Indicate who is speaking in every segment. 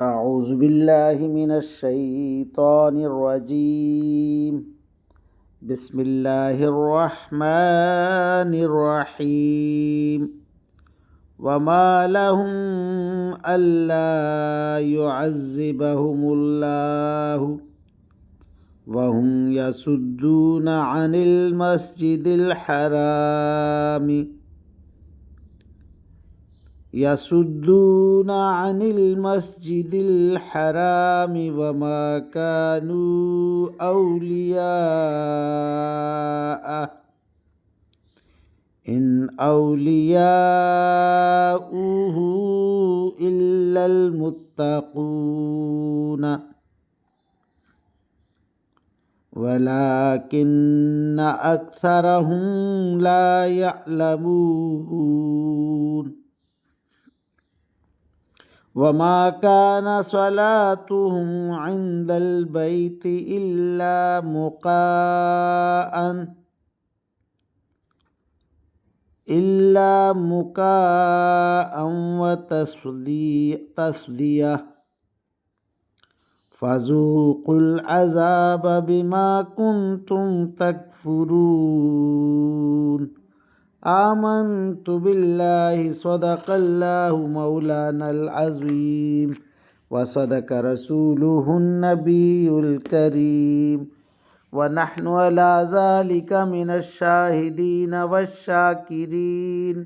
Speaker 1: أعوذ بالله من الشيطان الرجيم. بسم الله الرحمن الرحيم. وما لهم ألا يعذبهم الله وهم يصدون عن المسجد الحرام وما كانوا أولياءه إن أولياؤه إلا المتقون ولكن أكثرهم لا يعلمون. وما كان صلاتهم عند البيت إلا مكاء وتصدية فذوقوا العذاب بما كنتم تكفرون. آمنت بالله صدق الله مولانا العظيم وصدق رسوله النبي الكريم ونحن على ذلك من الشاهدين والشاكرين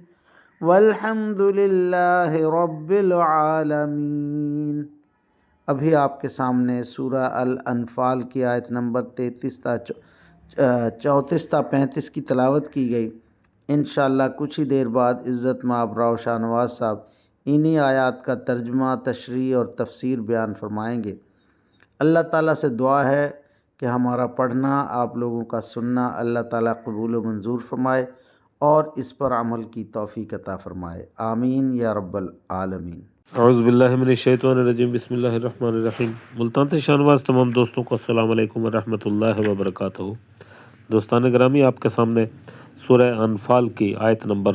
Speaker 1: والحمد لله رب العالمین. ابھی آپ کے سامنے سورہ الانفال کی آیت نمبر 34 تا 34 تا 35 کی تلاوت کی گئی. انشاءاللہ کچھ ہی دیر بعد عزت مآب راؤ شاہ نواز صاحب انہی آیات کا ترجمہ، تشریح اور تفسیر بیان فرمائیں گے. اللہ تعالیٰ سے دعا ہے کہ ہمارا پڑھنا، آپ لوگوں کا سننا اللہ تعالیٰ قبول و منظور فرمائے اور اس پر عمل کی توفیق عطا فرمائے. آمین یا رب العالمین.
Speaker 2: اعوذ باللہ من الشیطان الرجیم. بسم اللہ الرحمن الرحیم. ملتان سے شاہ نواز تمام دوستوں کو السلام علیکم ورحمۃ اللہ وبرکاتہ. دوستان گرامی، آپ کے سامنے سورہ انفال کی آیت نمبر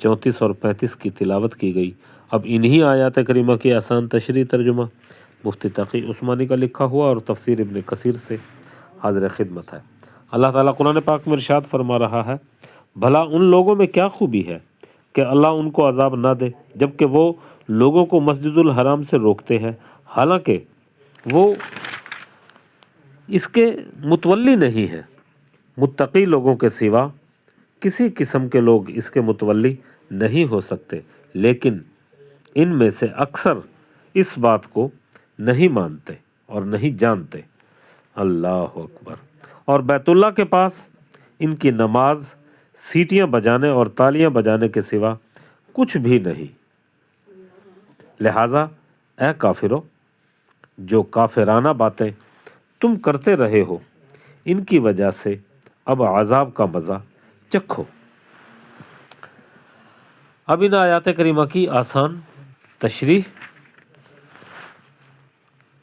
Speaker 2: 34 اور 35 کی تلاوت کی گئی. اب انہی آیات کریمہ کی آسان تشریح ترجمہ مفتی تقی عثمانی کا لکھا ہوا اور تفسیر ابن کثیر سے حاضر خدمت ہے. اللہ تعالیٰ قرآن پاک میں ارشاد فرما رہا ہے، بھلا ان لوگوں میں کیا خوبی ہے کہ اللہ ان کو عذاب نہ دے جبکہ وہ لوگوں کو مسجد الحرام سے روکتے ہیں، حالانکہ وہ اس کے متولی نہیں ہیں. متقی لوگوں کے سوا کسی قسم کے لوگ اس کے متولی نہیں ہو سکتے، لیکن ان میں سے اکثر اس بات کو نہیں مانتے اور نہیں جانتے. اللہ اکبر. اور بیت اللہ کے پاس ان کی نماز سیٹیاں بجانے اور تالیاں بجانے کے سوا کچھ بھی نہیں. لہٰذا اے کافرو، جو کافرانہ باتیں تم کرتے رہے ہو ان کی وجہ سے اب عذاب کا مزہ چکھو. اب ان آیات کریمہ کی آسان تشریح،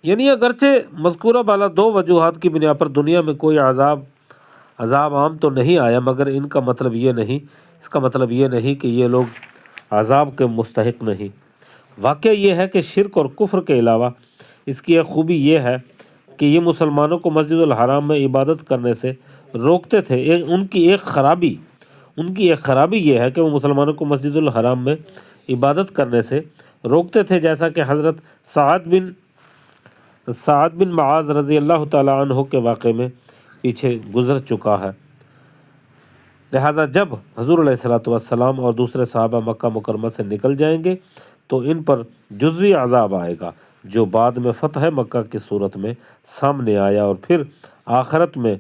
Speaker 2: یعنی اگرچہ مذکورہ بالا دو وجوہات کی بنا پر دنیا میں کوئی عذاب عام تو نہیں آیا، مگر اس کا مطلب یہ نہیں کہ یہ لوگ عذاب کے مستحق نہیں. واقعہ یہ ہے کہ شرک اور کفر کے علاوہ اس کی ایک خوبی یہ ہے کہ یہ مسلمانوں کو مسجد الحرام میں عبادت کرنے سے روکتے تھے. ان کی ایک خرابی یہ ہے کہ وہ مسلمانوں کو مسجد الحرام میں عبادت کرنے سے روکتے تھے، جیسا کہ حضرت سعد بن معاذ رضی اللہ تعالی عنہ کے واقعے میں پیچھے گزر چکا ہے. لہذا جب حضور علیہ السلام اور دوسرے صحابہ مکہ مکرمہ سے نکل جائیں گے تو ان پر جزوی عذاب آئے گا، جو بعد میں فتح مکہ کی صورت میں سامنے آیا، اور پھر آخرت میں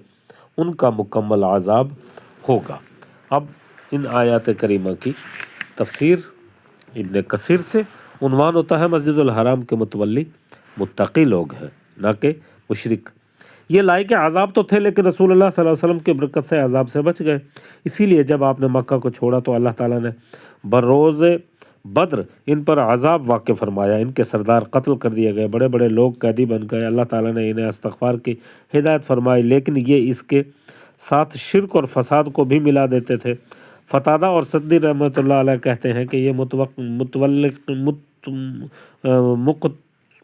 Speaker 2: ان کا مکمل عذاب ہوگا. اب ان آیات کریمہ کی تفسیر ابن کثیر سے عنوان ہوتا ہے مسجد الحرام کے متولی متقی لوگ ہیں، نہ کہ مشرک. یہ لائق عذاب تو تھے، لیکن رسول اللہ صلی اللہ علیہ وسلم کی برکت سے عذاب سے بچ گئے. اسی لیے جب آپ نے مکہ کو چھوڑا تو اللہ تعالیٰ نے بروز بدر ان پر عذاب واقع فرمایا. ان کے سردار قتل کر دیے گئے، بڑے بڑے لوگ قیدی بن گئے. اللہ تعالیٰ نے انہیں استغفار کی ہدایت فرمائی، لیکن یہ اس کے ساتھ شرک اور فساد کو بھی ملا دیتے تھے. فتادہ اور صدی رحمۃ اللہ علیہ کہتے ہیں کہ یہ